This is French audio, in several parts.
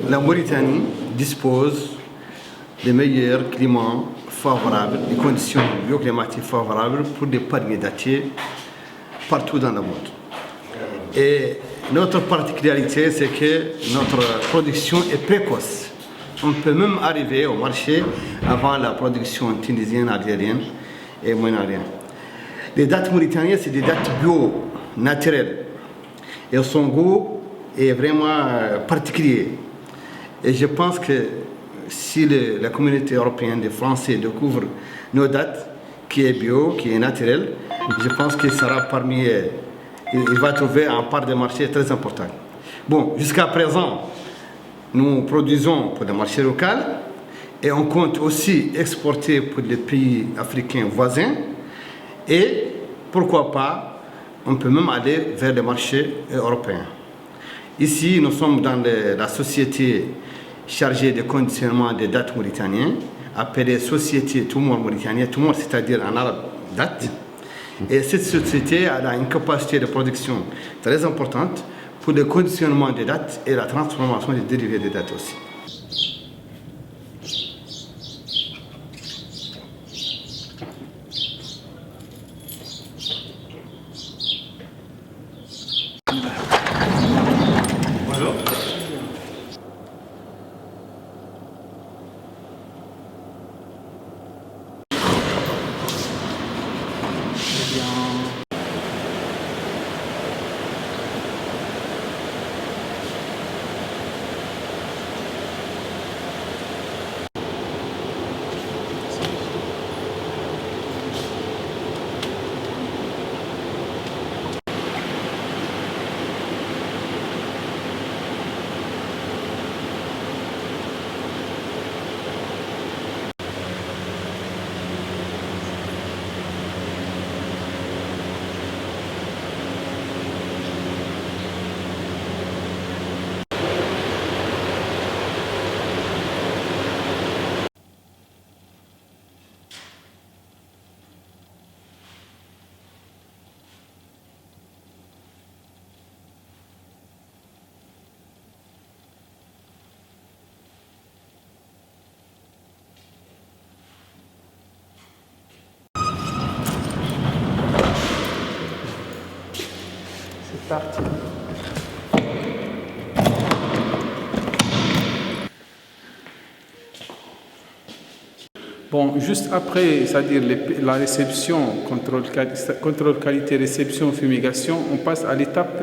la Mauritanie dispose des meilleurs climats favorables, des conditions bioclimatiques favorables pour des palmiers dattiers partout dans le monde. Et notre particularité, c'est que notre production est précoce. On peut même arriver au marché avant la production tunisienne, algérienne et moyen-orient. Les dattes mauritaniennes, c'est des dattes bio, naturelles. Et son goût est vraiment particulier. Et je pense que si la communauté européenne des Français découvre nos dattes, qui est bio, qui est naturelle, je pense qu'il sera parmi... il va trouver un part de marché très important. Bon, jusqu'à présent, nous produisons pour le marché local et on compte aussi exporter pour les pays africains voisins et pourquoi pas, on peut même aller vers le marché européen. Ici, nous sommes dans la société chargée de conditionnement des dattes mauritaniennes, appelée Société Toumour Mauritanienne, Toumour c'est-à-dire en arabe date. Et cette société a une capacité de production très importante pour le conditionnement des dattes et la transformation des dérivés des dattes aussi. Bonjour. C'est parti. Bon, juste après, c'est-à-dire la réception, contrôle qualité, réception, fumigation, on passe à l'étape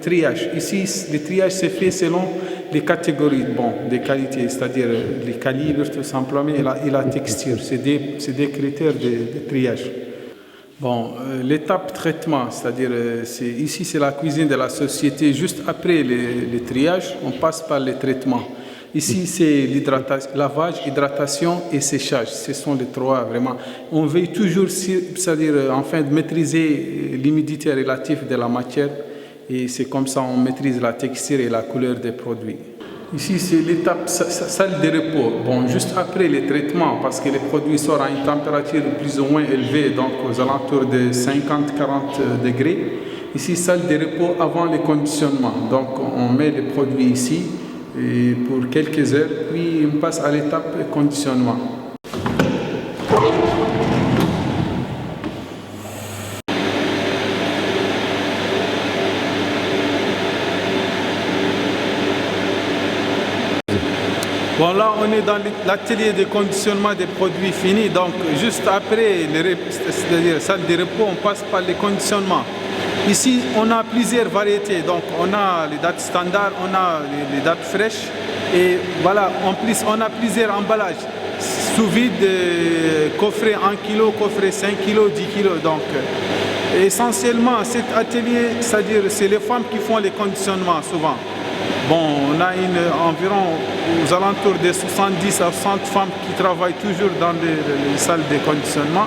triage. Ici, le triage se fait selon les catégories des qualités, c'est-à-dire les calibres tout simplement et la texture. C'est des critères de triage. Bon, l'étape traitement, c'est-à-dire ici c'est la cuisine de la société. Juste après le triage, on passe par les traitements. Ici, c'est lavage, hydratation et séchage. Ce sont les trois, vraiment. On veille toujours, c'est-à-dire, enfin, de maîtriser l'humidité relative de la matière. Et c'est comme ça on maîtrise la texture et la couleur des produits. Ici, c'est l'étape salle de repos. Bon, juste après les traitements, parce que les produits sortent à une température plus ou moins élevée, donc aux alentours de 50-40 degrés. Ici, salle de repos avant le conditionnement. Donc, on met les produits ici. Et pour quelques heures, puis on passe à l'étape conditionnement. Bon, là, on est dans l'atelier de conditionnement des produits finis. Donc, juste après, c'est-à-dire salle de repos, on passe par les conditionnements. Ici, on a plusieurs variétés. Donc, on a les dates standards, on a les dates fraîches. Et voilà, en plus, on a plusieurs emballages. Sous vide, coffret 1 kg, coffret 5 kg, 10 kg. Donc, essentiellement, cet atelier, c'est-à-dire, c'est les femmes qui font les conditionnements souvent. Bon, on a environ aux alentours de 70 à 60 femmes qui travaillent toujours dans les salles de conditionnement.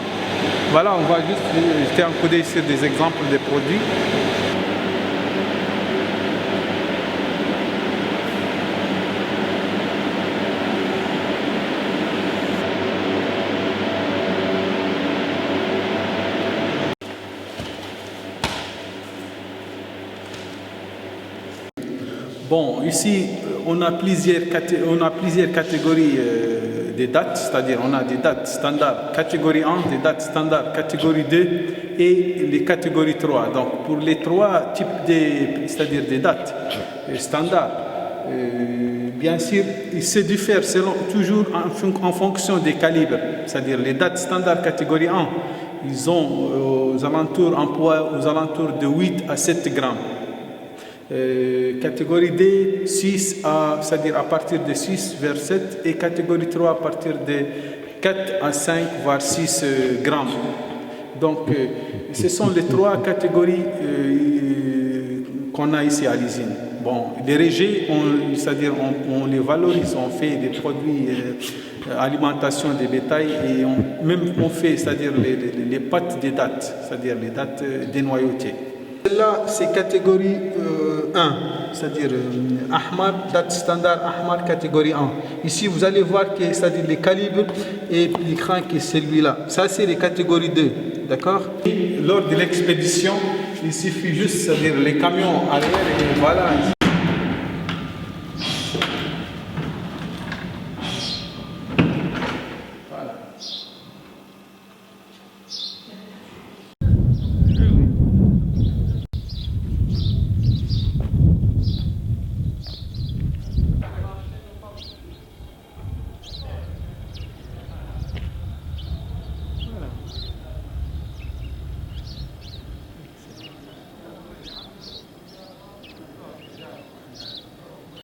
Voilà, on va juste jeter un coup d'œil sur des exemples de produits. Bon, ici, on a plusieurs catégories des dates, c'est-à-dire on a des dates standards catégorie 1, des dates standards catégorie 2 et les catégories 3. Donc pour les trois types c'est-à-dire des dates standards, bien sûr, ils se diffèrent toujours en fonction des calibres. C'est-à-dire les dates standards catégorie 1, ils ont un poids aux alentours de 8 à 7 grammes. Catégorie D, c'est-à-dire à partir de 6 vers 7, et catégorie 3 à partir de 4 à 5 voire 6 grammes. Donc ce sont les trois catégories qu'on a ici à l'usine. Bon, les régés, c'est-à-dire on les valorise, on fait des produits alimentation des bétails et on fait, c'est-à-dire les pâtes des dattes, c'est-à-dire les dattes dénoyautées. Là, c'est catégorie 1, c'est-à-dire Ahmar, date standard Ahmar, catégorie 1. Ici, vous allez voir que c'est-à-dire les calibres et l'écran qui est celui-là. Ça, c'est les catégories 2, d'accord? Lors de l'expédition, il suffit juste, c'est-à-dire les camions arrière et voilà.